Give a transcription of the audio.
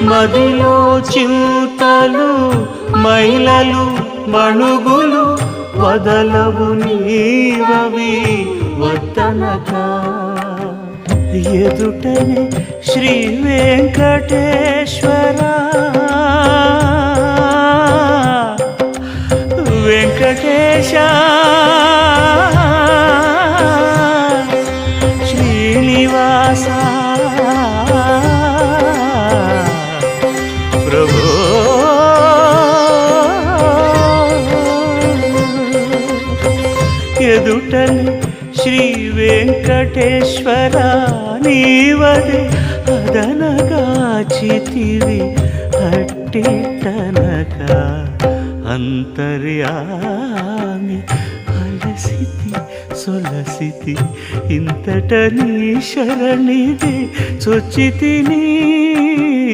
మదిలో చింతలు మైలలు మణుగులు వదలవు నీవవి వద్దనక ఎదుటనే శ్రీ వెంకటేశ్వర వెంకటేశ శ్రీనివాస ప్రభు ఎదుటనే శ్రీ వెంకటేశ్వర నీవదే అదనగాచితివి అట్టిటనక అంతర్యామి అలసితి సొలసితి ఇంతట నీ శరణిది చొచ్చితిని